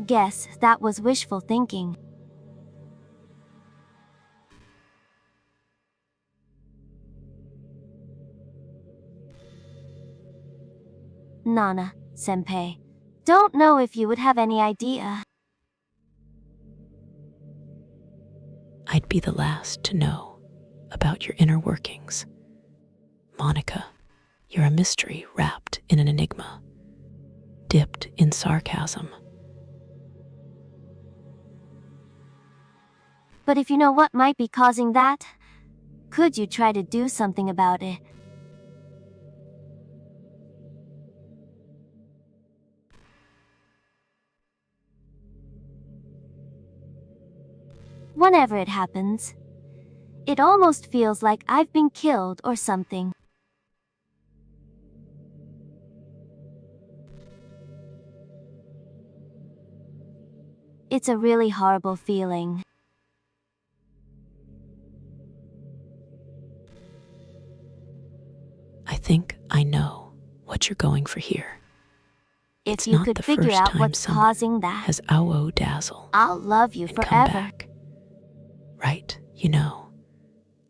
Guess that was wishful thinking. Nana, senpai. Don't know if you would have any idea. I'd be the last to know about your inner workings. Monica, you're a mystery wrapped in an enigma, dipped in sarcasm. But if you know what might be causing that, could you try to do something about it? Whenever it happens, it almost feels like I've been killed or something. It's a really horrible feeling. I think I know what you're going for here. If you could figure out what's causing that, has ow dazzle. I'll love you and forever. Come back. Right, you know,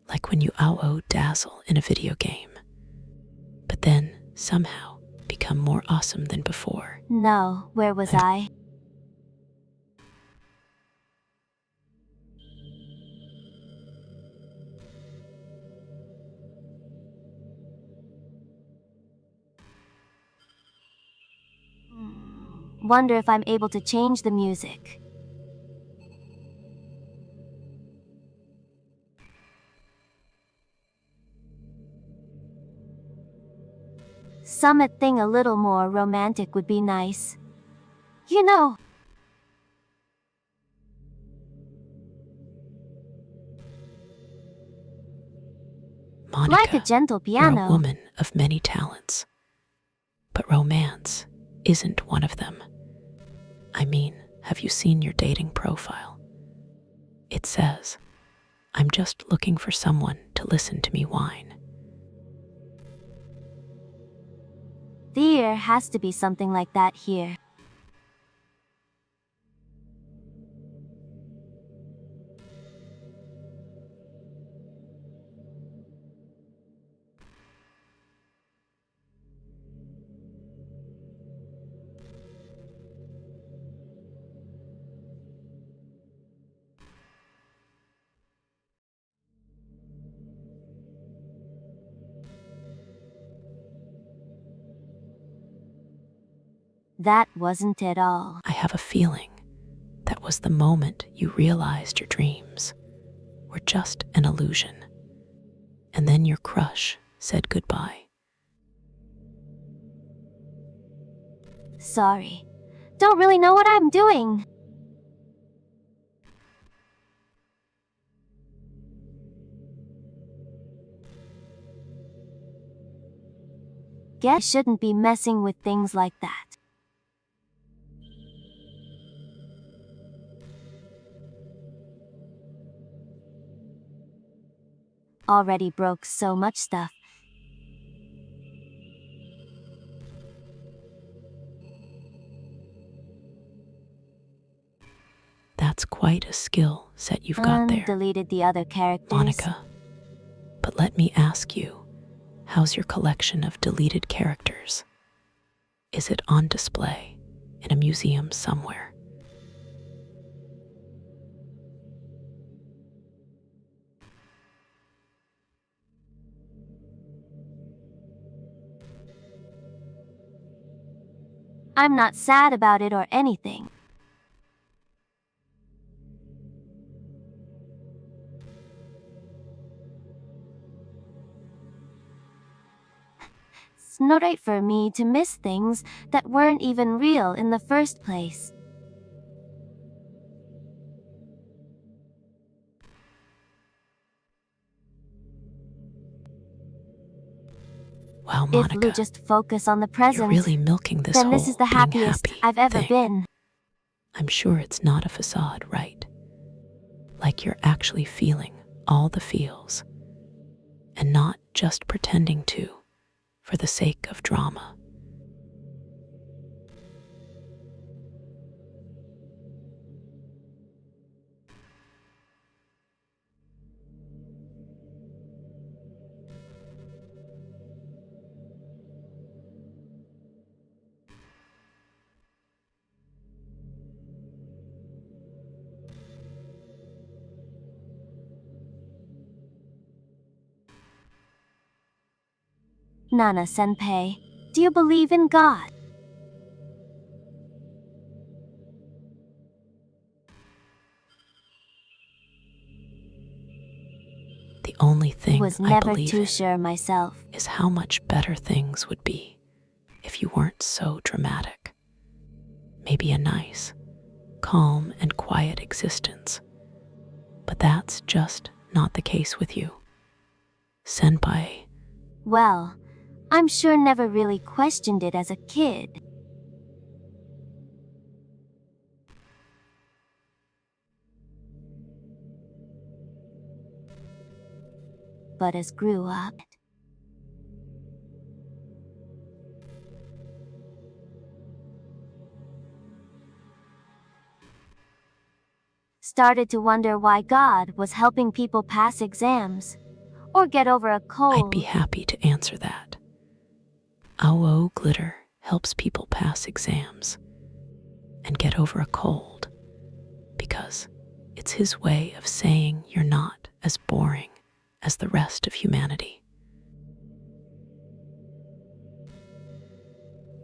like when you ow dazzle in a video game, but then somehow become more awesome than before. No, where was I? Wonder if I'm able to change the music. Something a little more romantic would be nice. You know. Monica, like a gentle piano. You're a woman of many talents, but romance isn't one of them. I mean, have you seen your dating profile? It says, I'm just looking for someone to listen to me whine. There has to be something like that here. That wasn't at all. I have a feeling that was the moment you realized your dreams were just an illusion. And then your crush said goodbye. Sorry. Don't really know what I'm doing. Guess I shouldn't be messing with things like that. Already broke so much stuff. That's quite a skill set you've got there, Deleted the other characters. Monica. But let me ask you, how's your collection of deleted characters? Is it on display in a museum somewhere? I'm not sad about it or anything. It's not right for me to miss things that weren't even real in the first place. Wow, Monica, if we just focus on the present, you're really milking this then whole this is the being happiest happy I've ever thing. been. I'm sure it's not a facade, right? Like you're actually feeling all the feels and not just pretending to for the sake of drama. Nana-senpai, do you believe in God? The only thing Was I never believe too in sure myself. is how much better things would be if you weren't so dramatic. Maybe a nice, calm, and quiet existence. But that's just not the case with you. Senpai, Well, I'm sure never really questioned it as a kid. But as grew up, started to wonder why God was helping people pass exams or get over a I'd be cold. happy to answer that. Ao glitter helps people pass exams and get over a cold because it's his way of saying you're not as boring as the rest of humanity.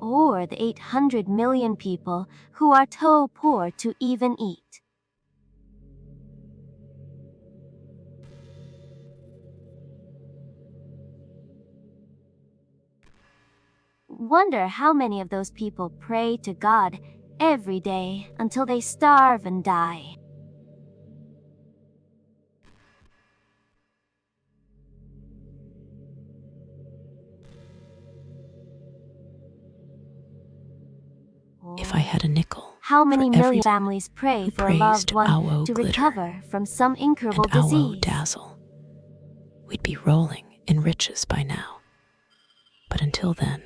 Or the 800 million people who are too poor to even eat. Wonder how many of those people pray to God every day until they starve and die. If I had a nickel How many for every million families pray who for a loved praised one Ao to glitter recover from some incurable and Ao disease? dazzle, we'd be rolling in riches by now. But until then,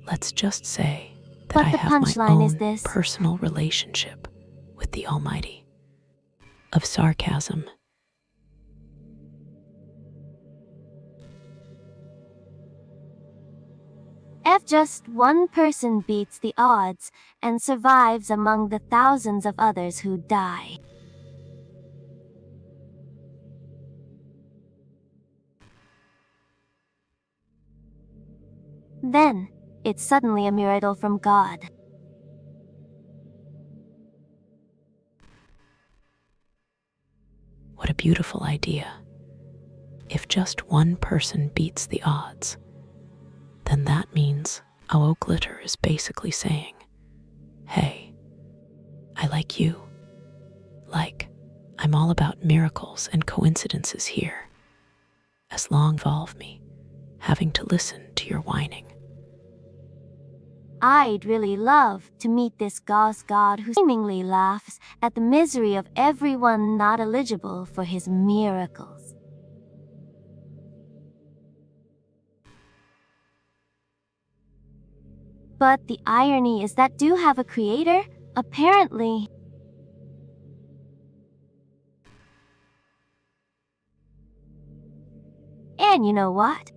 let's just say that But I the have my punchline is own this. personal relationship with the Almighty. Of sarcasm, If just one person beats the odds and survives among the thousands of others who die, then it's suddenly a miracle from God. what a beautiful idea. If just one person beats the odds, then that means Ao glitter is basically saying, hey, I like you. Like, I'm all about miracles and coincidences here. As long involve me having to listen to your whining. I'd really love to meet this gauze god who seemingly laughs at the misery of everyone not eligible for his miracles. But the irony is that do have a creator, apparently. And you know what?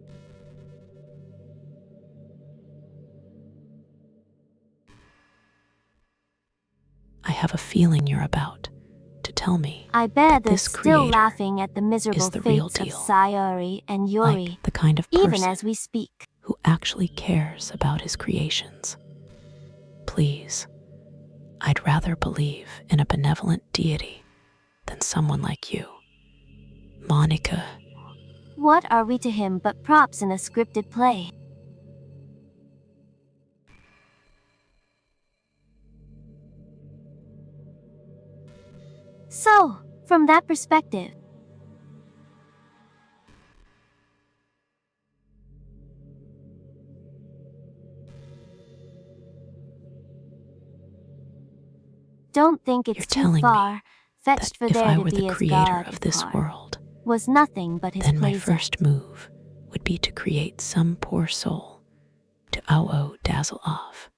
I have a feeling you're about to tell me I bet that they're this still creator laughing at the miserable is the real fates of deal. Sayori and Yuri, like the kind of even person as we speak. who actually cares about his creations. Please, I'd rather believe in a benevolent deity than someone like you. Monica, What are we to him but props in a scripted play? So, from that perspective, don't think it's You're too telling me far fetched that for if there I to were be the as creator God of in this part. world, Was nothing but his then my playset. first move would be to create some poor soul to Ao dazzle off,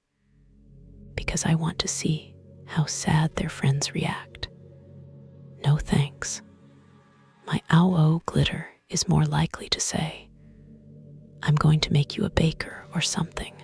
because I want to see how sad their friends react. No thanks. My Ao glitter is more likely to say, I'm going to make you a baker or something.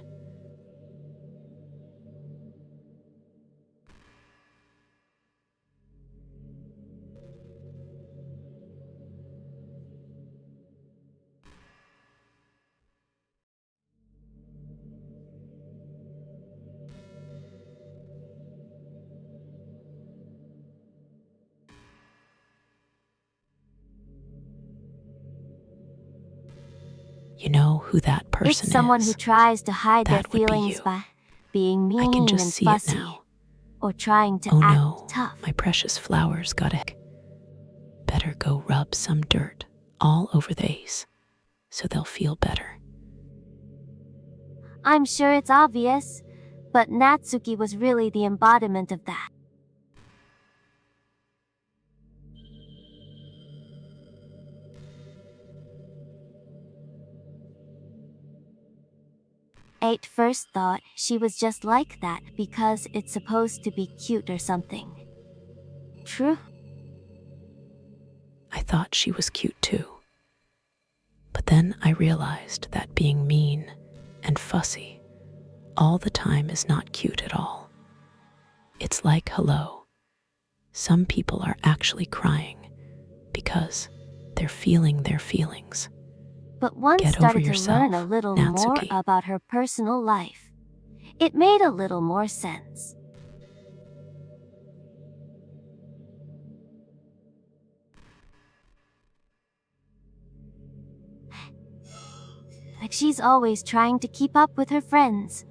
You know who that person is? It's someone who tries to hide their That would be feelings you. by being mean I can just and see it fussy, now. or trying to Oh act no, tough. my precious flowers got a better go rub some dirt all over the vase so they'll feel better. I'm sure it's obvious, but Natsuki was really the embodiment of that. At first thought she was just like that because it's supposed to be cute or something. True? I thought she was cute too. But then I realized that being mean and fussy all the time is not cute at all. It's like, hello, some people are actually crying because they're feeling their feelings. But once Get over started to yourself, learn a little more Natsuki. about her personal life, it made a little more sense. Like she's always trying to keep up with her friends.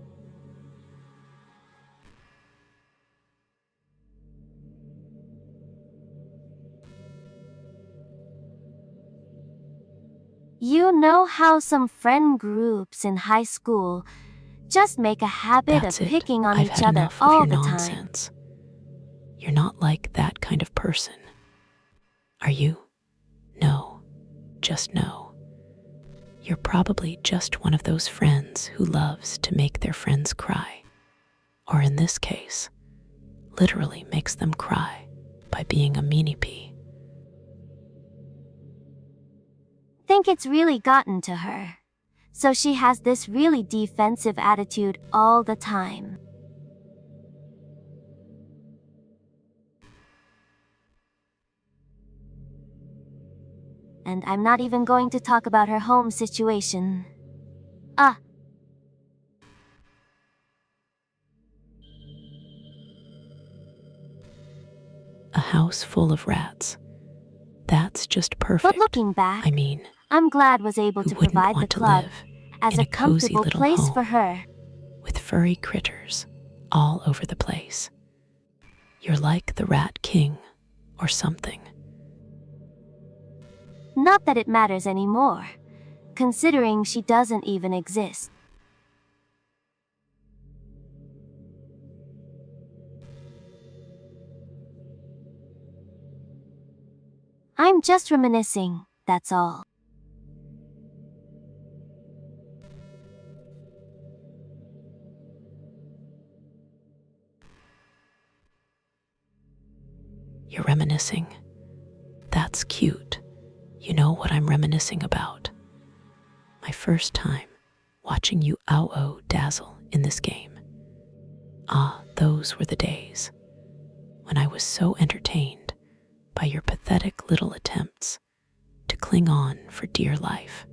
You know how some friend groups in high school just make a habit That's of it. picking on I've each had other enough of all your the time. nonsense. You're not like that kind of person. Are you? No. Just no. You're probably just one of those friends who loves to make their friends cry. Or in this case, literally makes them cry by being a meanie-pea. Think it's really gotten to her. So she has this really defensive attitude all the time. And I'm not even going to talk about her home situation. A house full of rats. That's just perfect. But looking back, I mean, I'm glad was able who to wouldn't provide the want to club live as in a a cozy comfortable little place home for her. with furry critters all over the place? You're like the Rat King or something. Not that it matters anymore, considering she doesn't even exist. I'm just reminiscing, that's all. You're reminiscing. That's cute. You know what I'm reminiscing about? My first time watching you ow-oh dazzle in this game. Ah, those were the days when I was so entertained by your pathetic little attempts to cling on for dear life.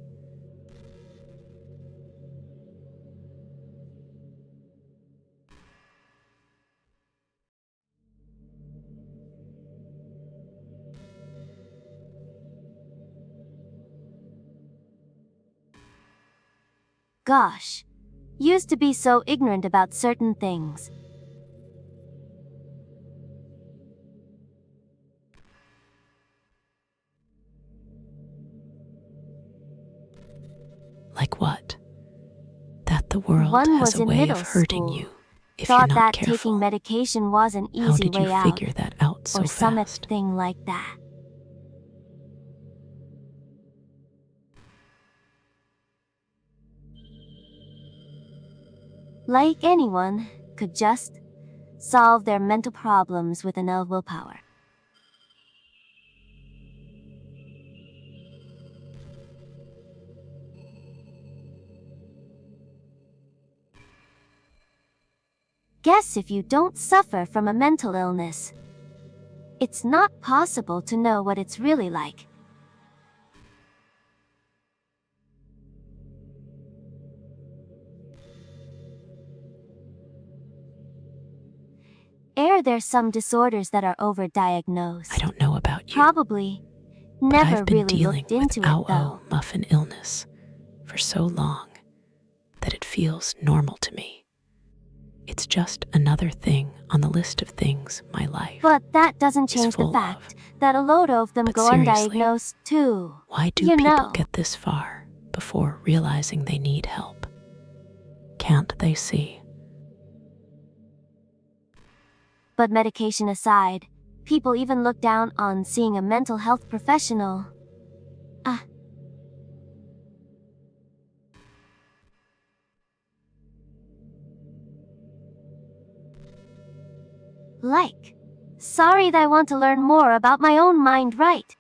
Gosh, used to be so ignorant about certain things. Like what? That the world One has was a in way middle of hurting school. you if you're Thought not that careful. taking medication was an How easy did you way out, figure that out so or some fast? thing like that. Like anyone, could just solve their mental problems with enough willpower. Guess if you don't suffer from a mental illness, it's not possible to know what it's really like. There's some disorders that are overdiagnosed. I don't know about you, Probably but never I've been really dealing looked into with it though. ow-oh muffin illness for so long that it feels normal to me. It's just another thing on the list of things my life. But that doesn't is change the full fact of. that a load of them But go seriously, undiagnosed too. Why do You people know. get this far before realizing they need help? Can't they see? But medication aside, people even look down on seeing a mental health professional. Like, sorry that I want to learn more about my own mind, right?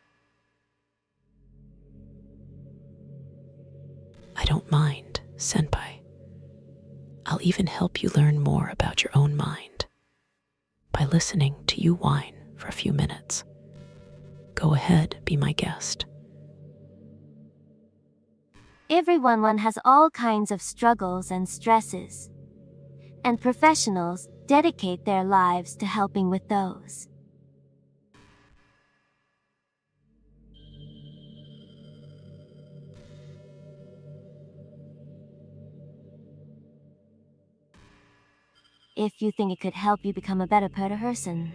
I don't mind, senpai. I'll even help you learn more about your own mind by listening to you whine for a few minutes. Go ahead, be my guest. Everyone has all kinds of struggles and stresses. And professionals dedicate their lives to helping with those. If you think it could help you become a better person,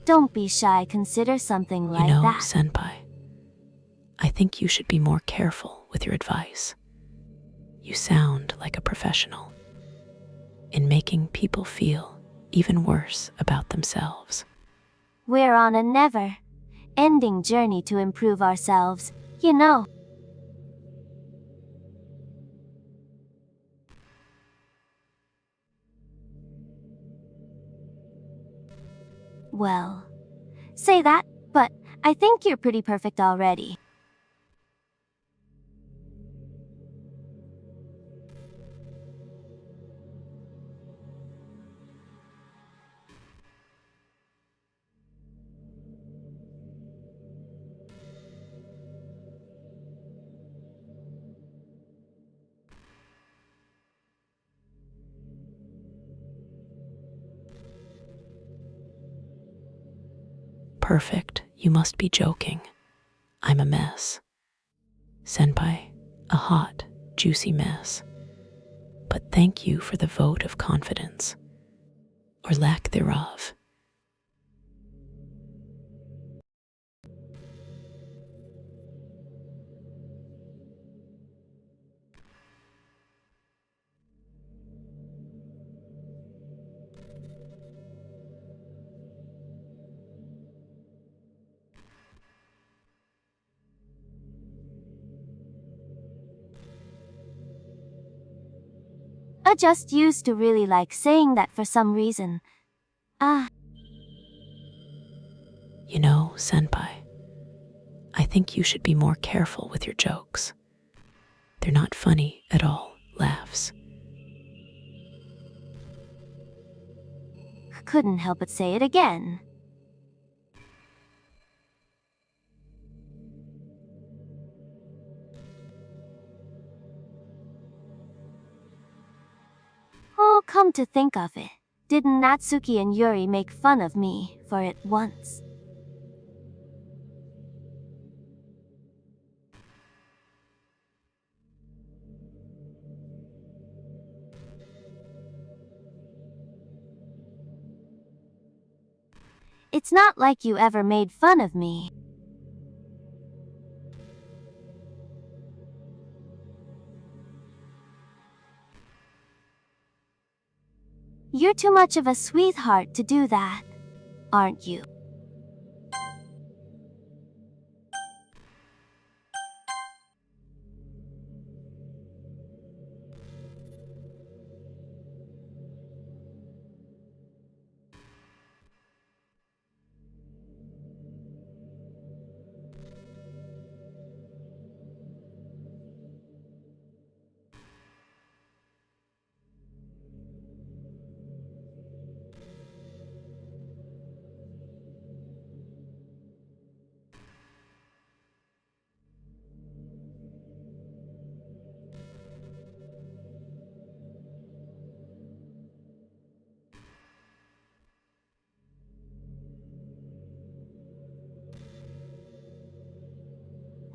don't be shy, consider something like that. Senpai, I think you should be more careful with your advice. You sound like a professional in making people feel even worse about themselves. We're on a never-ending journey to improve ourselves, you know. Well, say that, but I think you're pretty perfect already. Perfect, you must be joking. I'm a mess. Senpai, a hot, juicy mess. But thank you for the vote of confidence, or lack thereof. I just used to really like saying that for some reason. Senpai, I think you should be more careful with your jokes. They're not funny at all, laughs. Couldn't help but say it again. Oh, come to think of it, didn't Natsuki and Yuri make fun of me for it once? It's not like you ever made fun of me. You're too much of a sweetheart to do that, aren't you?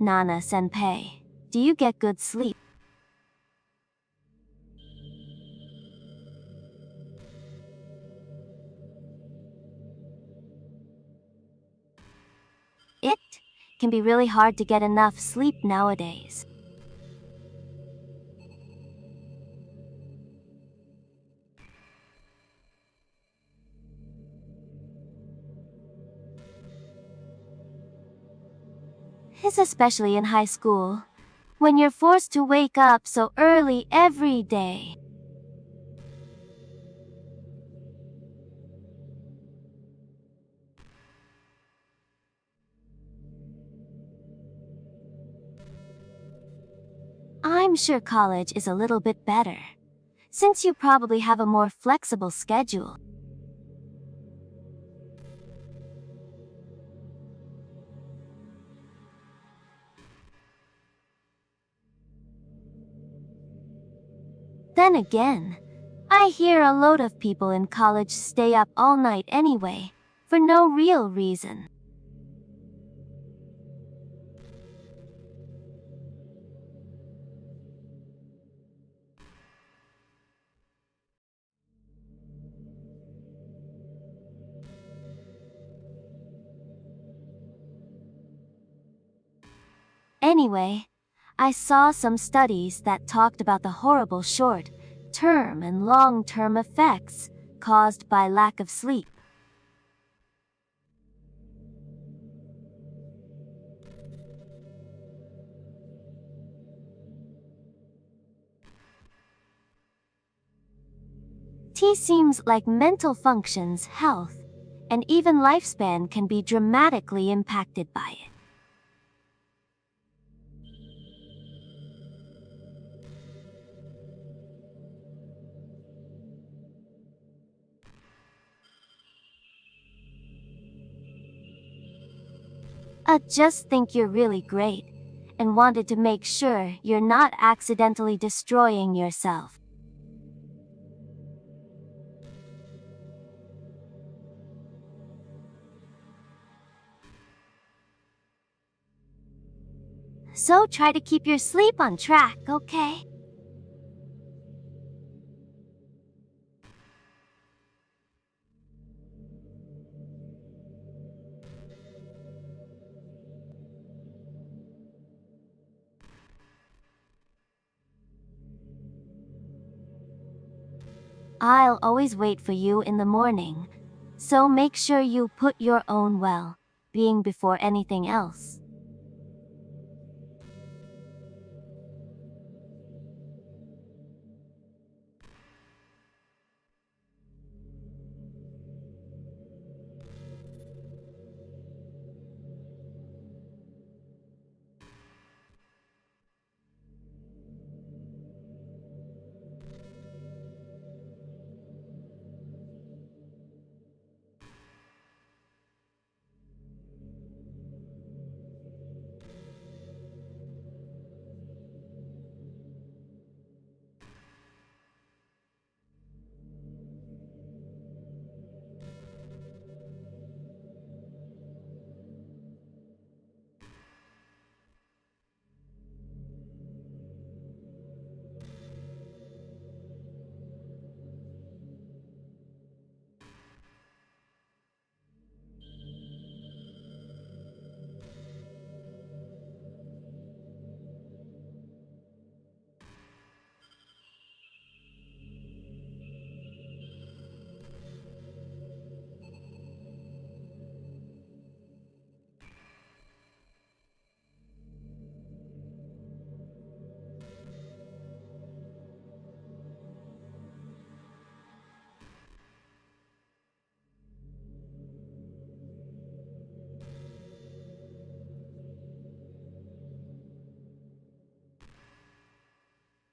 Nana-senpai, Do you get good sleep? It can be really hard to get enough sleep nowadays. It's especially in high school, when you're forced to wake up so early every day. I'm sure college is a little bit better, since you probably have a more flexible schedule. Then again, I hear a load of people in college stay up all night anyway, for no real reason. Anyway, I saw some studies that talked about the horrible short-term and long-term effects caused by lack of sleep. T seems like mental functions, health, and even lifespan can be dramatically impacted by it. Just think you're really great, and wanted to make sure you're not accidentally destroying yourself. So try to keep your sleep on track, okay? I'll always wait for you in the morning, so make sure you put your own well-being before anything else.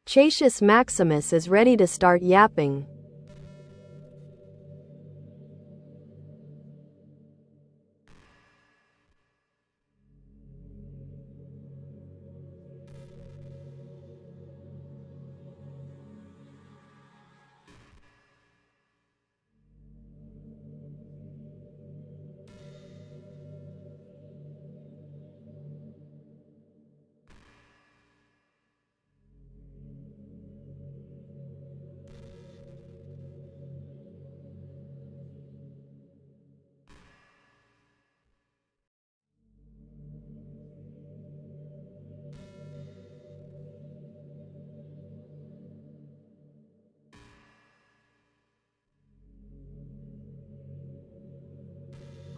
Chasius Maximus is ready to start yapping.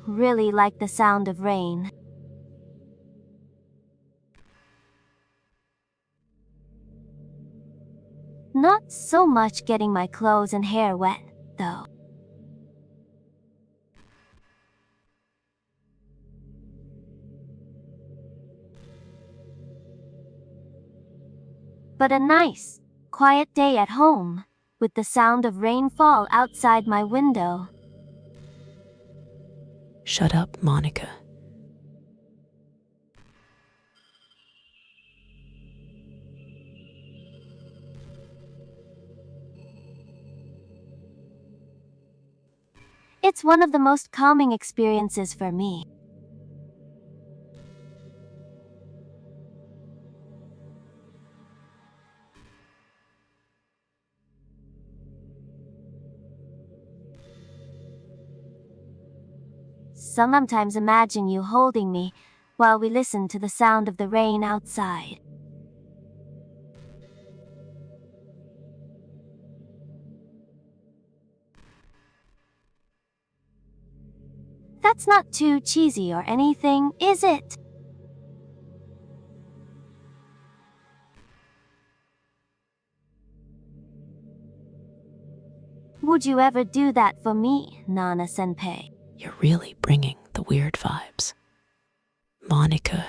really like the sound of rain. Not so much getting my clothes and hair wet, though. But a nice, quiet day at home, with the sound of rainfall outside my window. Shut up, Monica. It's one of the most calming experiences for me. Sometimes imagine you holding me while we listen to the sound of the rain outside. That's not too cheesy or anything, is it? Would you ever do that for me, Nana-senpai? You're really bringing the weird vibes. Monica.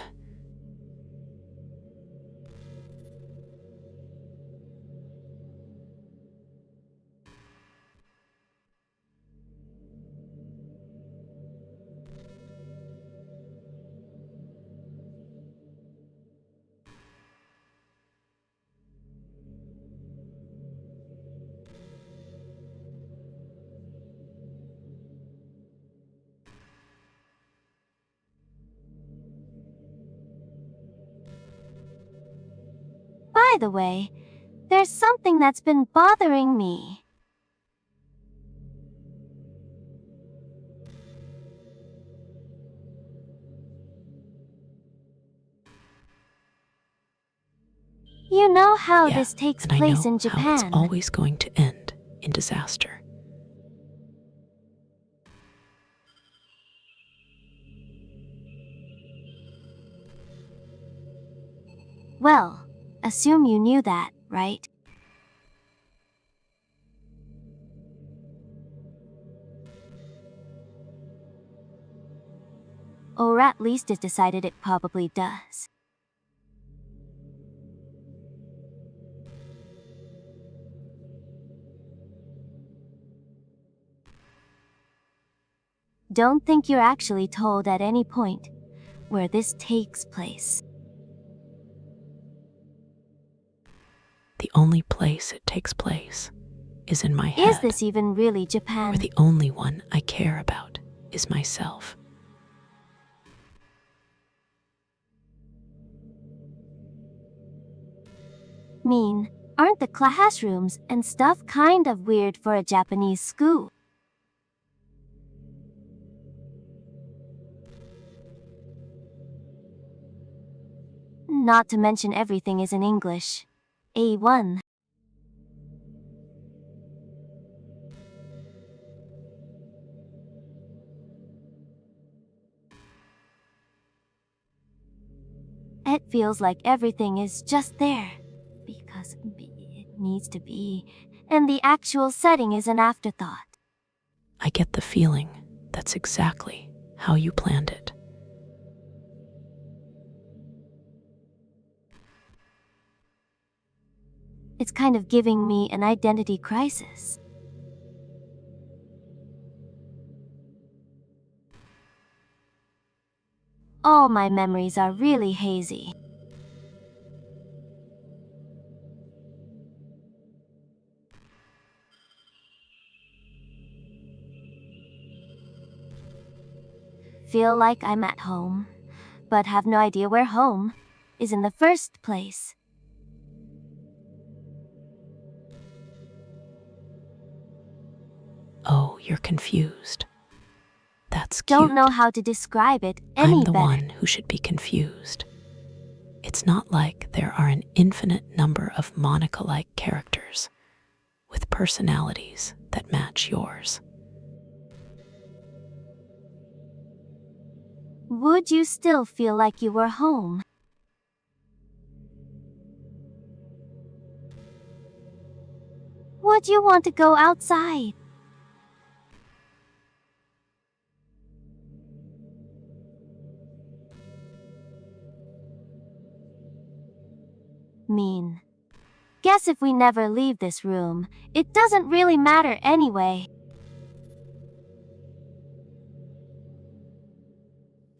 By the way, there's something that's been bothering me. You know how Yeah, this takes and I place know in how it's Japan. always going to end in disaster. Well, assume you knew that, right? Or at least it decided it probably does. Don't think you're actually told at any point where this takes place. The only place it takes place is in my head. Is this even really Japan? Where the only one I care about is myself. Aren't the classrooms and stuff kind of weird for a Japanese school? Not to mention everything is in English. A1. It feels like everything is just there, because it needs to be, and the actual setting is an afterthought. I get the feeling that's exactly how you planned it. It's kind of giving me an identity crisis. All my memories are really hazy. Feel like I'm at home, but have no idea where home is in the first place. Oh, you're confused. That's cute. Don't know how to describe it any I'm the better. one who should be confused. It's not like there are an infinite number of Monica-like characters with personalities that match yours. would you still feel like you were home? Would you want to go outside? Mean. Guess if we never leave this room, it doesn't really matter anyway.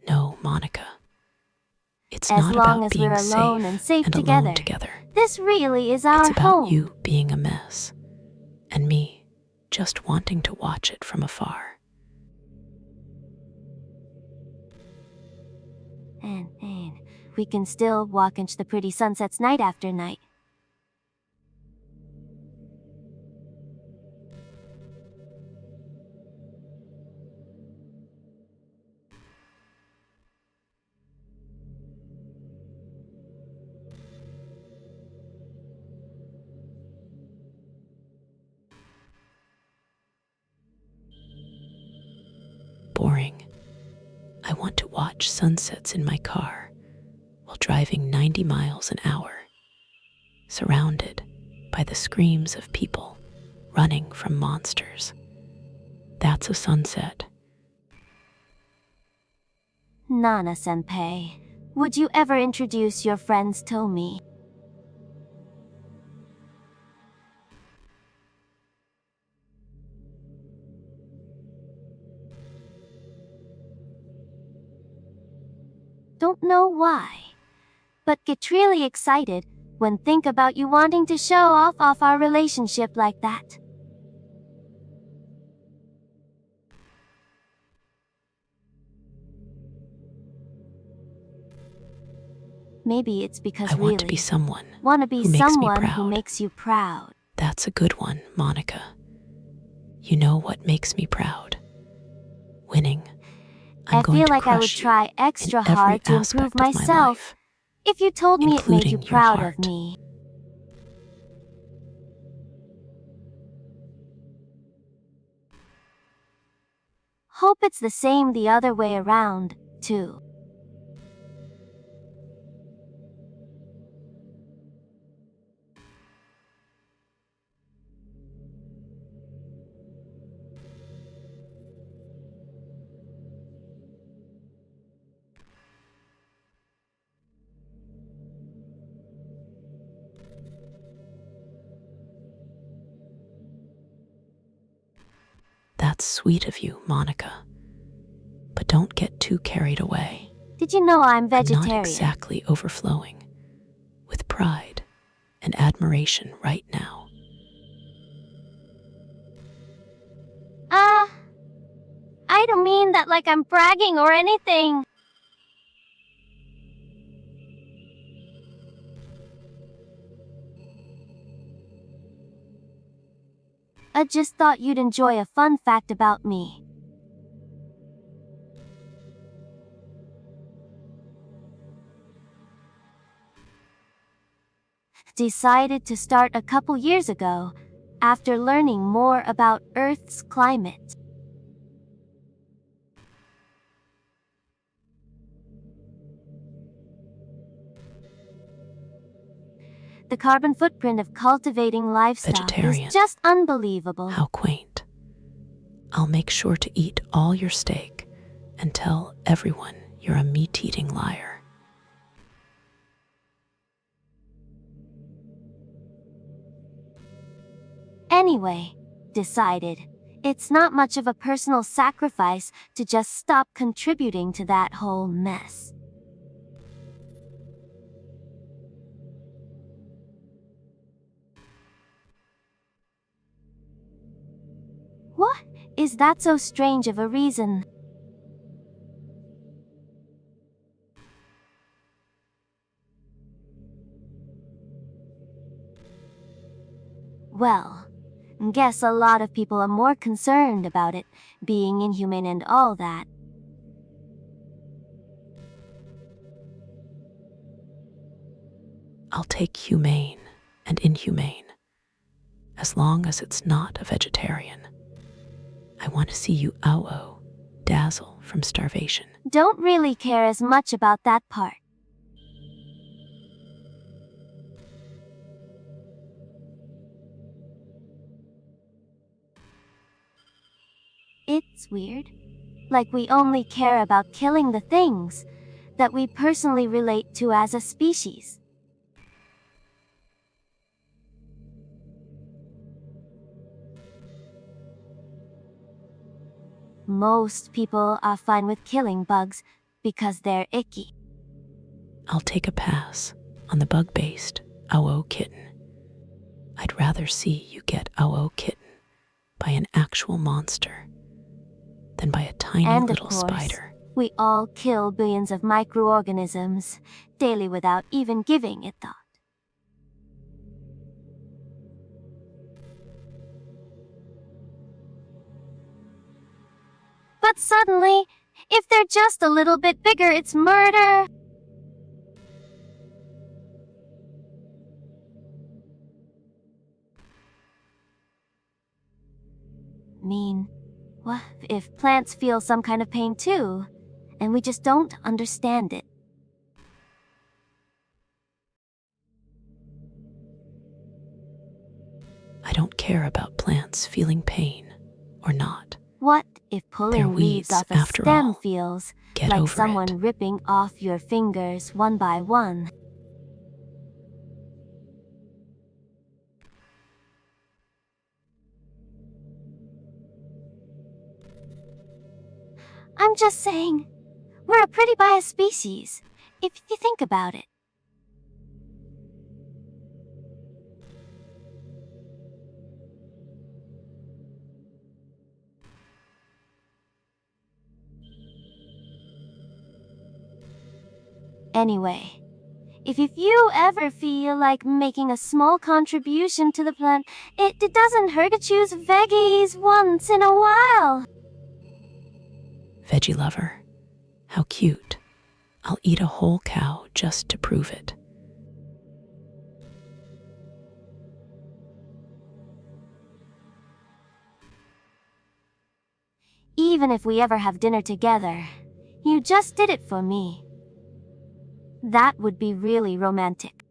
No, Monica. It's As not long about as being we're safe alone and safe and together. alone together. This really is our It's about home. you being a mess, and me just wanting to watch it from afar. And we can still walk into the pretty sunsets night after night. Boring. I want to watch sunsets in my car while driving 90 miles an hour, surrounded by the screams of people running from monsters. That's a sunset. Nana-senpai, would you ever introduce your friends to me? Don't know why, but get really excited when think about you wanting to show off our relationship like that. Maybe it's because I really want to be someone wanna be who makes me someone who proud. makes you proud. That's a good one, Monica. You know what makes me proud? Winning. I feel like I would try extra hard to improve myself if you told me it made you proud of me. Hope it's the same the other way around, too. That's sweet of you, Monica. But don't get too carried away. Did you know I'm vegetarian? I'm not exactly overflowing with pride and admiration right now. I don't mean that like I'm bragging or anything. I just thought you'd enjoy a fun fact about me. Decided to start a couple years ago, after learning more about Earth's climate. The carbon footprint of cultivating livestock Vegetarian. is just unbelievable. How quaint. I'll make sure to eat all your steak and tell everyone you're a meat-eating liar. Anyway, decided, it's not much of a personal sacrifice to just stop contributing to that whole mess. What? Is that so strange of a reason? Well, guess a lot of people are more concerned about it being inhumane and all that. I'll take humane and inhumane, as long as it's not a vegetarian. I want to see you ao dazzle from starvation. Don't really care as much about that part. It's weird. Like we only care about killing the things that we personally relate to as a species. Most people are fine with killing bugs because they're icky. I'll take a pass on the bug-based ow kitten. I'd rather see you get ow kitten by an actual monster than by a tiny And little of course, spider. we all kill billions of microorganisms daily without even giving it thought. But suddenly, if they're just a little bit bigger, it's murder. What if plants feel some kind of pain too, and we just don't understand it? I don't care about plants feeling pain or not. What if They're pulling leaves weeds, off a after stem all. feels Get like over someone it. ripping off your fingers one by one? I'm just saying, we're a pretty biased species, if you think about it. Anyway, if you ever feel like making a small contribution to the plant, it doesn't hurt to choose veggies once in a while. Veggie lover, how cute. I'll eat a whole cow just to prove it. Even if we ever have dinner together, you just did it for me. That would be really romantic.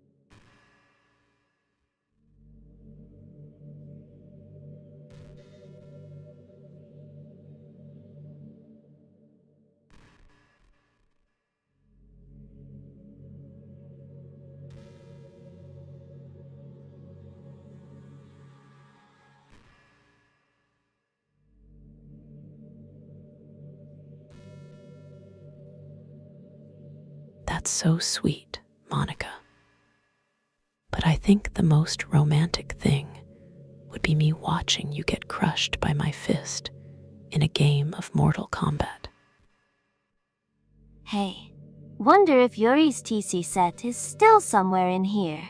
That's so sweet, Monica. But I think the most romantic thing would be me watching you get crushed by my fist in a game of Mortal Kombat. Hey, wonder if Yuri's TC set is still somewhere in here.